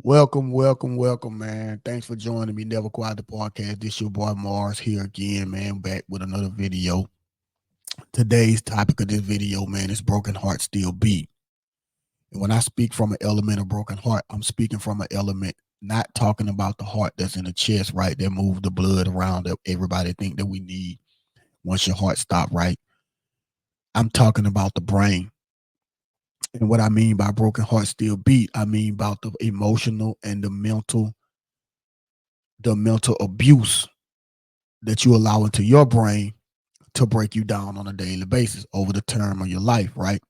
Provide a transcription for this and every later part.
Welcome, man. Thanks for joining me. Never Quiet the Podcast. This your boy Mars here again, man. Back with another video. Today's topic of this video, man, is broken heart still beat. And when I speak from an element of broken heart, I'm speaking from an element not talking about the heart that's in the chest, right? That move the blood around that everybody think that we need once your heart stop, right? I'm talking about the brain. And what I mean by broken heart still beat, I mean about the emotional and the mental abuse that you allow into your brain to break you down on a daily basis over the term of your life, right?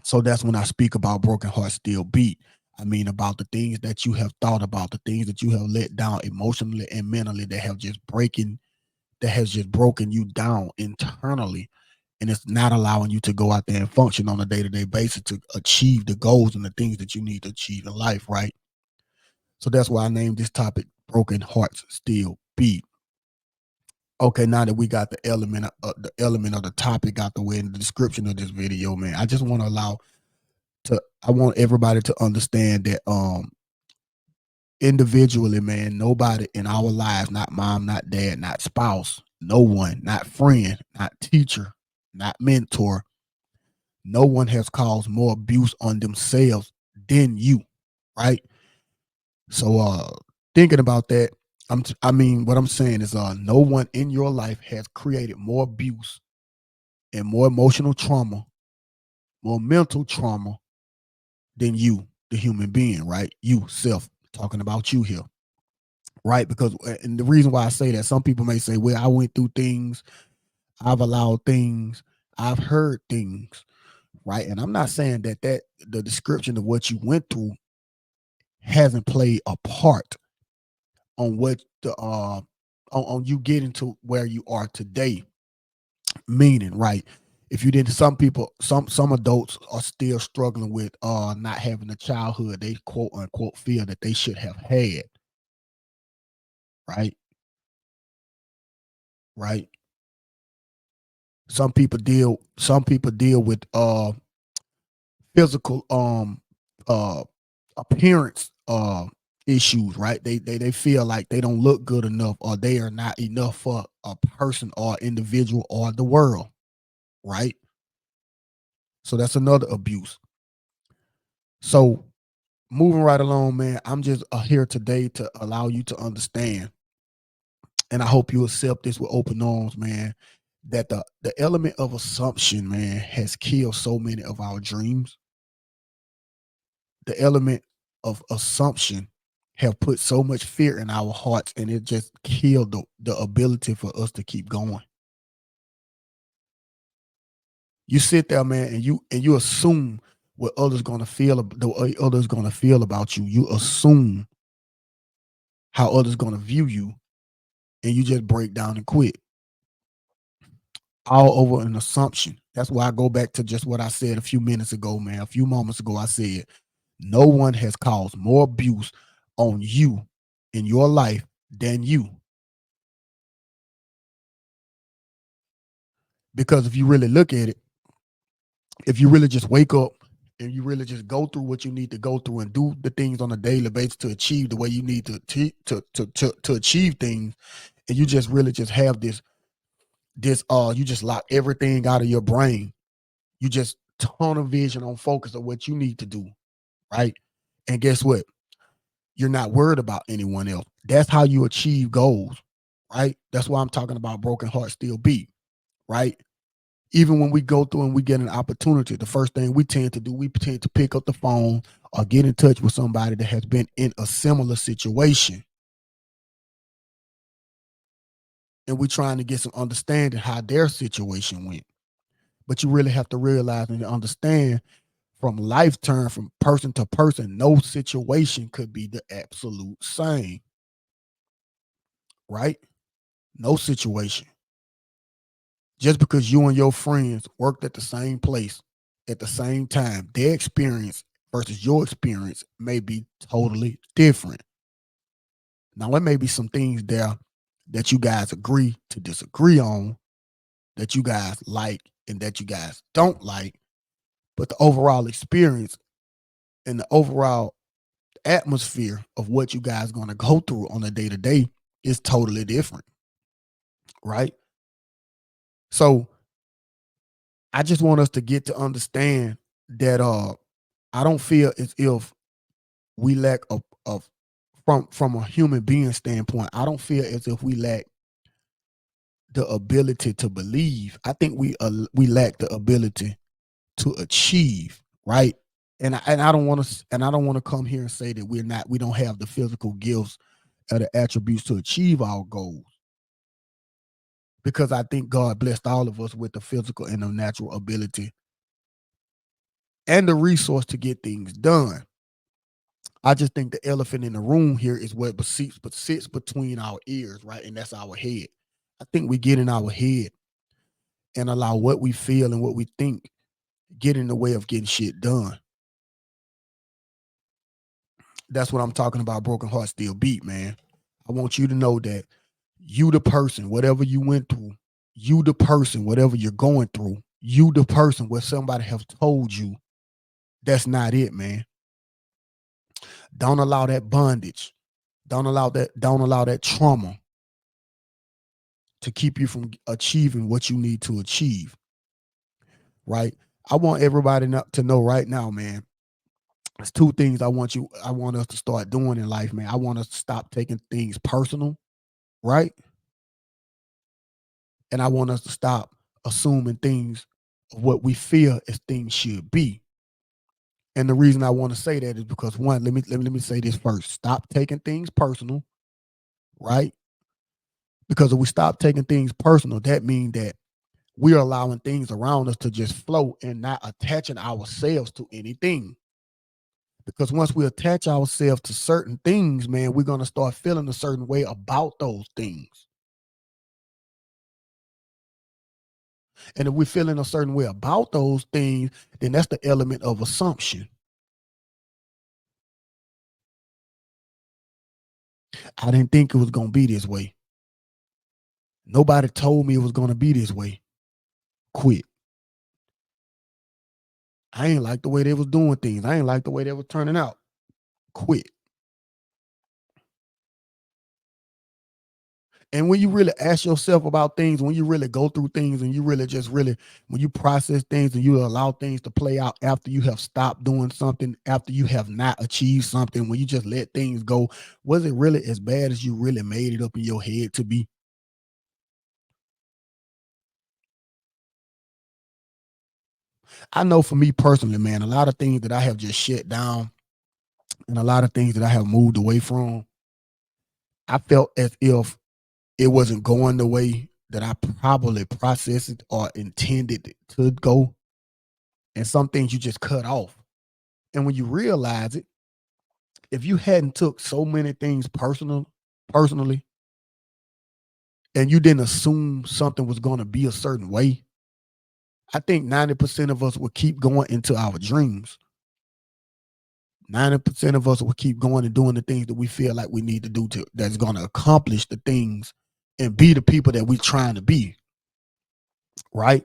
So that's when I speak about broken hearts still beat. I mean about the things that you have thought about, the things that you have let down emotionally and mentally that has just broken you down internally. And it's not allowing you to go out there and function on a day-to-day basis to achieve the goals and the things that you need to achieve in life, right? So that's why I named this topic Broken Hearts Still Beat. Okay, now that we got the element of the topic out the way in the description of this video, man, I want everybody to understand that individually, man, nobody in our lives, not mom, not dad, not spouse, no one, not friend, not teacher, not mentor, no one has caused more abuse on themselves than you, right? So thinking about that, what I'm saying is no one in your life has created more abuse and more emotional trauma, more mental trauma than you, the human being, right? You self, talking about you here, right? Because, and the reason why I say that, some people may say, well, I went through things, I've allowed things, I've heard things, right? And I'm not saying that the description of what you went through hasn't played a part on what the on you getting to where you are today. Meaning, right? If you didn't, some adults are still struggling with not having a childhood they quote unquote feel that they should have had, right? Right. Some people deal with physical uh appearance issues, right? They feel like they don't look good enough or they are not enough for a person or individual or the world, right? So that's another abuse. So moving right along, man, I'm just here today to allow you to understand, and I hope you accept this with open arms, man, that the element of assumption, man, has killed so many of our dreams. The element of assumption have put so much fear in our hearts, and it just killed the ability for us to keep going. You sit there, man, and you assume what others gonna feel, the way others gonna feel about you. You assume how others gonna view you, and you just break down and quit. All over an assumption. That's why I go back to just what I said a few minutes ago, man. A few moments ago, I said, no one has caused more abuse on you in your life than you. Because if you really look at it, if you really just wake up and you really just go through what you need to go through and do the things on a daily basis to achieve the way you need to achieve things, and you just really just have this you just lock everything out of your brain. You just tunnel vision on focus of what you need to do, right? And guess what? You're not worried about anyone else. That's how you achieve goals, right? That's why I'm talking about broken heart still beat, right? Even when we go through and we get an opportunity, the first thing we tend to do, we tend to pick up the phone or get in touch with somebody that has been in a similar situation. And we're trying to get some understanding how their situation went. But you really have to realize and understand from life term, from person to person, no situation could be the absolute same, right? No situation. Just because you and your friends worked at the same place at the same time, their experience versus your experience may be totally different. Now, there may be some things there that you guys agree to disagree on, that you guys like and that you guys don't like, but the overall experience and the overall atmosphere of what you guys going to go through on a day to day is totally different, right? So I just want us to get to understand that I don't feel as if we lack of from a human being standpoint. I don't feel as if we lack the ability to believe. I think we lack the ability to achieve, right? And I don't want to come here and say that we don't have the physical gifts or the attributes to achieve our goals, because I think God blessed all of us with the physical and the natural ability and the resource to get things done. I just think the elephant in the room here is what sits between our ears, right? And that's our head. I think we get in our head and allow what we feel and what we think get in the way of getting shit done. That's what I'm talking about. Broken heart still beat, man. I want you to know that you the person, whatever you went through, you the person, whatever you're going through, you the person where somebody have told you that's not it, man. Don't allow that bondage. Don't allow that trauma to keep you from achieving what you need to achieve. Right? I want everybody to know right now, man. There's two things I want us to start doing in life, man. I want us to stop taking things personal, right? And I want us to stop assuming things of what we feel as things should be. And the reason I want to say that is because, one, let me say this first. Stop taking things personal, right? Because if we stop taking things personal, that means that we're allowing things around us to just flow and not attaching ourselves to anything. Because once we attach ourselves to certain things, man, we're going to start feeling a certain way about those things. And if we're feeling a certain way about those things, then that's the element of assumption. I didn't think it was going to be this way. Nobody told me it was going to be this way. Quit. I ain't like the way they was doing things. I ain't like the way they was turning out. Quit. And when you really ask yourself about things, when you really go through things and you really when you process things and you allow things to play out after you have stopped doing something, after you have not achieved something, when you just let things go, was it really as bad as you really made it up in your head to be? I know for me personally, man, a lot of things that I have just shut down and a lot of things that I have moved away from, I felt as if it wasn't going the way that I probably processed it or intended it to go. And some things you just cut off. And when you realize it, if you hadn't took so many things personally, and you didn't assume something was going to be a certain way, I think 90% of us would keep going into our dreams. 90% of us will keep going and doing the things that we feel like we need to do that's going to accomplish the things and be the people that we're trying to be. Right?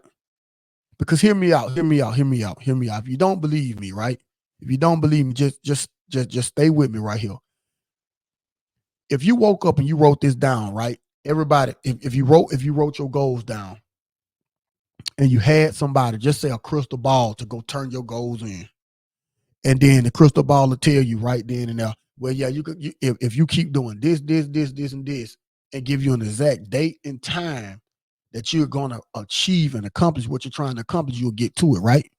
Because hear me out, hear me out, hear me out, hear me out. If you don't believe me, right? If you don't believe me, just stay with me right here. If you woke up and you wrote this down, right? Everybody, if you wrote your goals down and you had somebody, just say a crystal ball, to go turn your goals in. And then the crystal ball will tell you right then and there, well, yeah, if you keep doing this, and this, and give you an exact date and time that you're gonna achieve and accomplish what you're trying to accomplish, you'll get to it, right?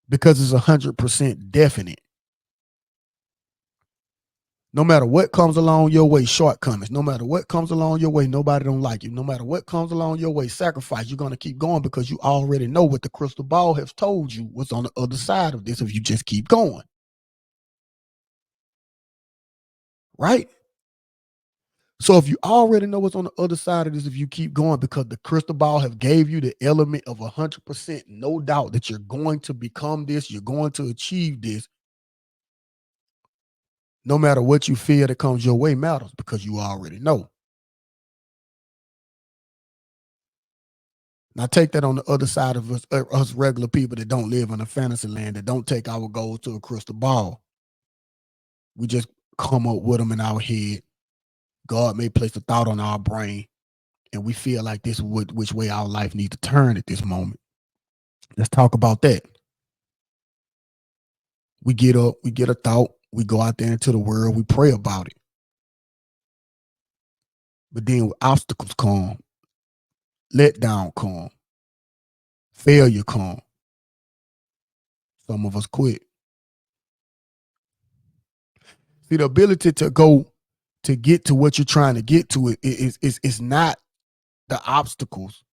Because it's 100% definite. No matter what comes along your way, shortcomings. No matter what comes along your way, nobody don't like you. No matter what comes along your way, sacrifice. You're gonna keep going because you already know what the crystal ball has told you what's on the other side of this if you just keep going. Right? So if you already know what's on the other side of this, if you keep going, because the crystal ball have gave you the element of 100%, no doubt that you're going to become this, you're going to achieve this. No matter what you feel that comes your way matters because you already know. Now take that on the other side of us regular people that don't live in a fantasy land, that don't take our goals to a crystal ball. We just come up with them in our head. God may place a thought on our brain, and we feel like this is which way our life needs to turn at this moment. Let's talk about that. We get up, we get a thought, we go out there into the world, we pray about it. But then obstacles come, letdown come, failure come. Some of us quit. See, the ability to go to get to what you're trying to get to is not the obstacles.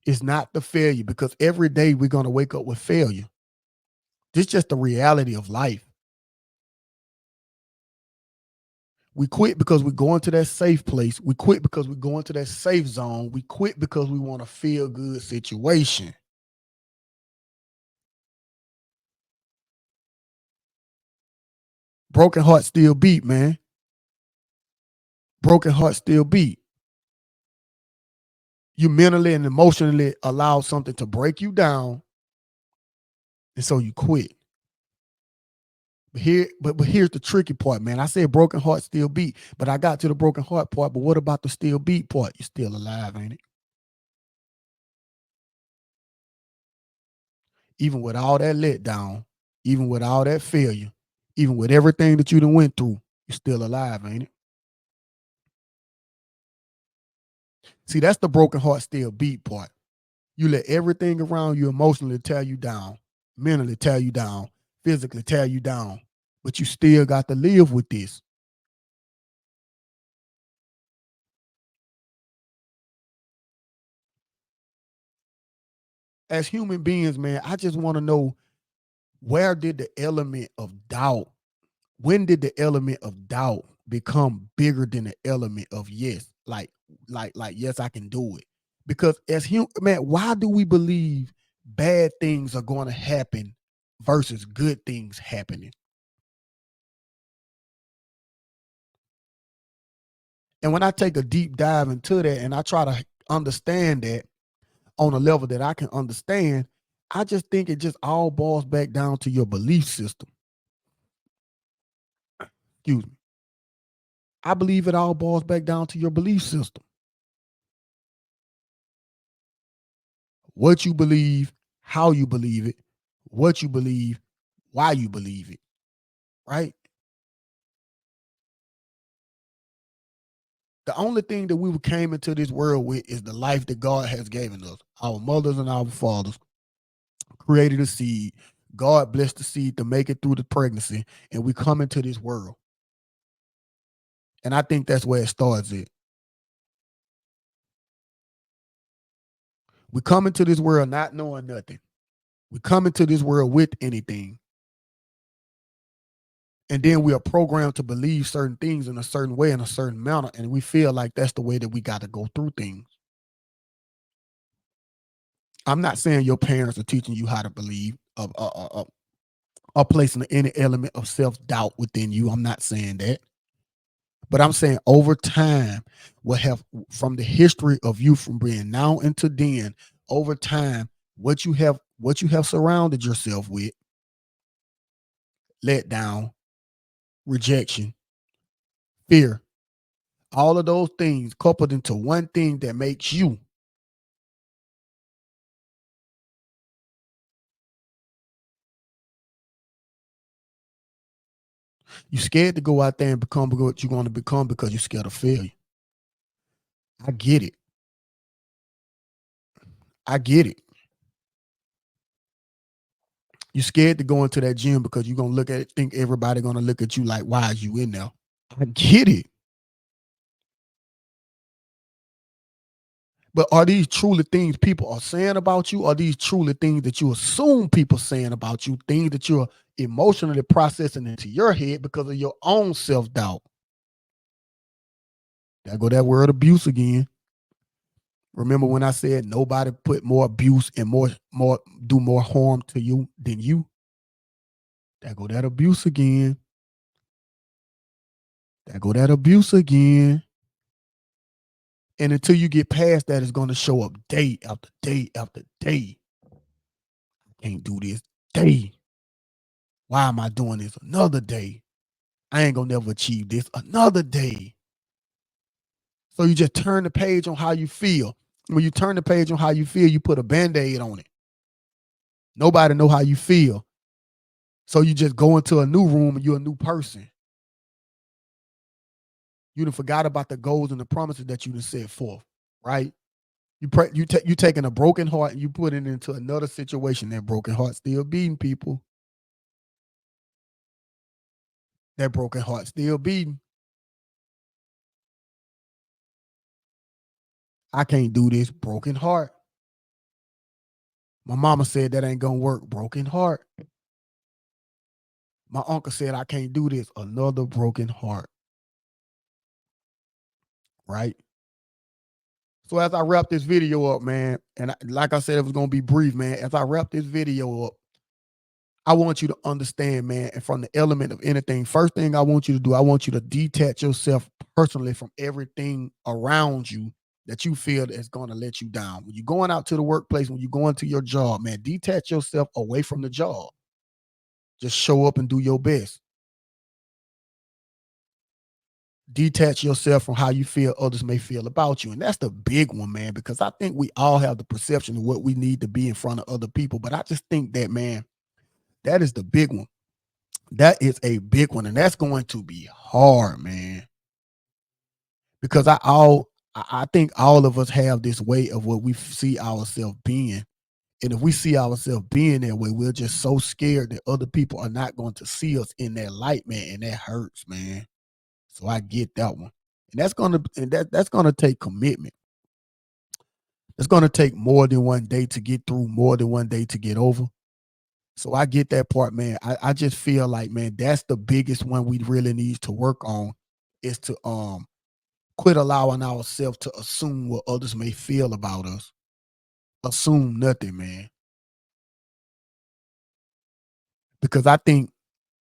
It's not the failure, because every day we're going to wake up with failure. This is just the reality of life. We quit because we go into that safe place. We quit because we go into that safe zone. We quit because we want a feel good situation. Broken heart still beat, man. Broken heart still beat. You mentally and emotionally allow something to break you down, and so you quit. But here's the tricky part, man. I said broken heart still beat, but I got to the broken heart part. But what about the still beat part? You're still alive, ain't it? Even with all that letdown, even with all that failure, even with everything that you done went through, you're still alive, ain't it? See, that's the broken heart still beat part. You let everything around you emotionally tear you down, mentally tear you down, physically tear you down, but you still got to live with this. As human beings, man, I just want to know, where did the element of doubt, when did the element of doubt become bigger than the element of yes? Like yes, I can do it. Because as human, man, why do we believe bad things are going to happen versus good things happening? And when I take a deep dive into that and I try to understand that on a level that I can understand, I just think it just all boils back down to your belief system. Excuse me. I believe it all boils back down to your belief system. What you believe, how you believe it, what you believe, why you believe it, right? The only thing that we came into this world with is the life that God has given us. Our mothers and our fathers created a seed. God blessed the seed to make it through the pregnancy, and we come into this world. And I think that's where it starts at. We come into this world not knowing nothing. We come into this world with anything. And then we are programmed to believe certain things in a certain way, in a certain manner. And we feel like that's the way that we got to go through things. I'm not saying your parents are teaching you how to believe, or placing any element of self-doubt within you. I'm not saying that. But I'm saying over time, what have, from the history of you from being now into then, over time, what you have surrounded yourself with, let down, rejection, fear, all of those things coupled into one thing that makes you. You're scared to go out there and become what you're going to become because you're scared of failure. I get it. I get it. You're scared to go into that gym because you're gonna look at it, think everybody gonna look at you like, why is you in there? I get it. But are these truly things people are saying about you? Are these truly things that you assume people saying about you? Things that you're emotionally processing into your head because of your own self-doubt. There go that word abuse again. Remember when I said nobody put more abuse and more do more harm to you than you? There go that abuse again. There go that abuse again. And until you get past that, it's going to show up day after day after day. I can't do this day. Why am I doing this another day? I ain't gonna never achieve this. Another day. So you just turn the page on how you feel. When you turn the page on how you feel, you put a Band-Aid on it. Nobody know how you feel. So you just go into a new room and you're a new person. You done forgot about the goals and the promises that you done set forth, right? You taking a broken heart and you put it into another situation. That broken heart still beating, people. That broken heart still beating. I can't do this. Broken heart. My mama said that ain't gonna work. Broken heart. My uncle said I can't do this. Another broken heart. Right? So as I wrap this video up, man, and like I said, it was gonna be brief, man. As I wrap this video up, I want you to understand, man, and from the element of anything, first thing I want you to do, I want you to detach yourself personally from everything around you that you feel is going to let you down. When you're going out to the workplace, when you're going to your job, man, detach yourself away from the job. Just show up and do your best. Detach yourself from how you feel others may feel about you. And that's the big one, man, because I think we all have the perception of what we need to be in front of other people. But I just think that, man, that is the big one. That is a big one. And that's going to be hard, man. Because I think all of us have this way of what we see ourselves being. And if we see ourselves being that way, we're just so scared that other people are not going to see us in that light, man. And that hurts, man. So I get that one. That's gonna take commitment. It's gonna take more than one day to get through, more than one day to get over. So I get that part, man. I just feel like, man, that's the biggest one we really need to work on is to quit allowing ourselves to assume what others may feel about us. Assume nothing, man. Because I think,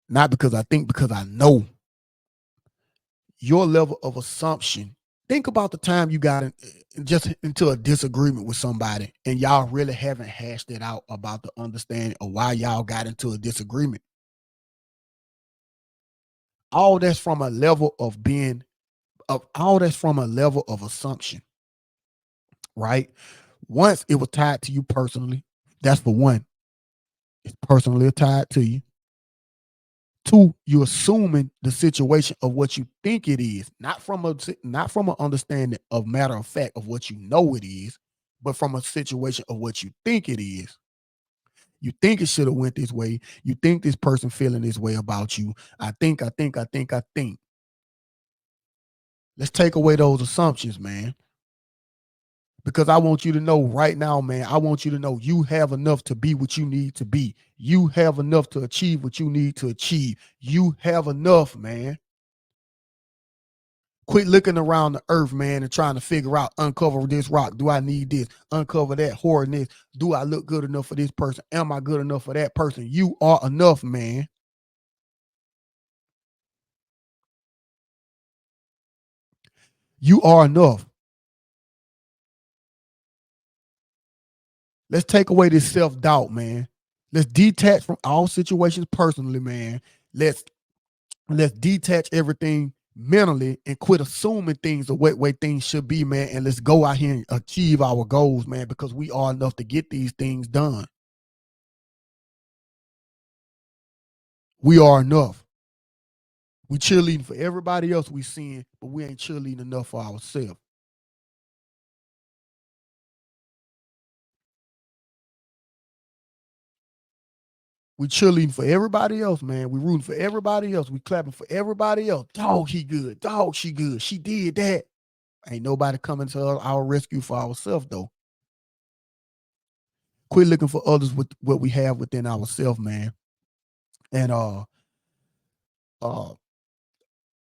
not because I think, because I know your level of assumption. Think about the time you got just into a disagreement with somebody and y'all really haven't hashed it out about the understanding of why y'all got into a disagreement. All that's from a level of being of all that's from a level of assumption, right? Once it was tied to you personally, that's for one. It's personally tied to you. Two, you're assuming the situation of what you think it is, not from an understanding of matter of fact of what you know it is, but from a situation of what you think it is. You think it should have went this way. You think this person feeling this way about you. I think. Let's take away those assumptions, man. Because I want you to know right now, man, I want you to know you have enough to be what you need to be. You have enough to achieve what you need to achieve. You have enough, man. Quit looking around the earth, man, and trying to figure out, uncover this rock. Do I need this? Uncover that, hoarding this. Do I look good enough for this person? Am I good enough for that person? You are enough, man. You are enough. Let's take away this self-doubt, man. Let's detach from all situations personally, man. Let's let's detach everything mentally and quit assuming things the way things should be, man. And let's go out here and achieve our goals, man, because we are enough to get these things done. We are enough. We cheerleading for everybody else we seeing, but we ain't cheerleading enough for ourselves. We cheerleading for everybody else, man. We rooting for everybody else. We clapping for everybody else. Dog, he good. Dog, she good. She did that. Ain't nobody coming to our rescue for ourselves, though. Quit looking for others with what we have within ourselves, man. And uh,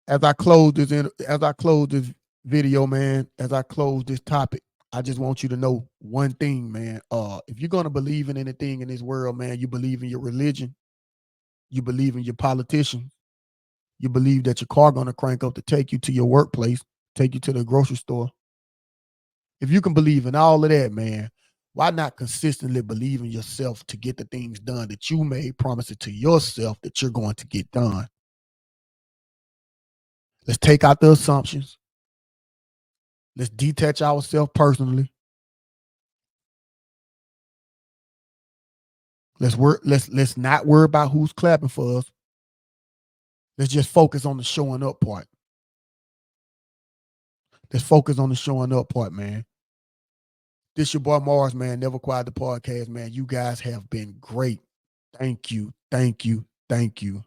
as I close this video, man, as I close this topic, I just want you to know one thing, man. If you're gonna believe in anything in this world, man, you believe in your religion, you believe in your politician, you believe that your car gonna crank up to take you to your workplace, take you to the grocery store. If you can believe in all of that, man, why not consistently believe in yourself to get the things done that you made promises to yourself that you're going to get done? Let's take out the assumptions. Let's detach ourselves personally. Let's not worry about who's clapping for us. Let's just focus on the showing up part. Let's focus on the showing up part, man. This your boy Mars, man. Never Quiet the Podcast, man. You guys have been great. Thank you. Thank you. Thank you.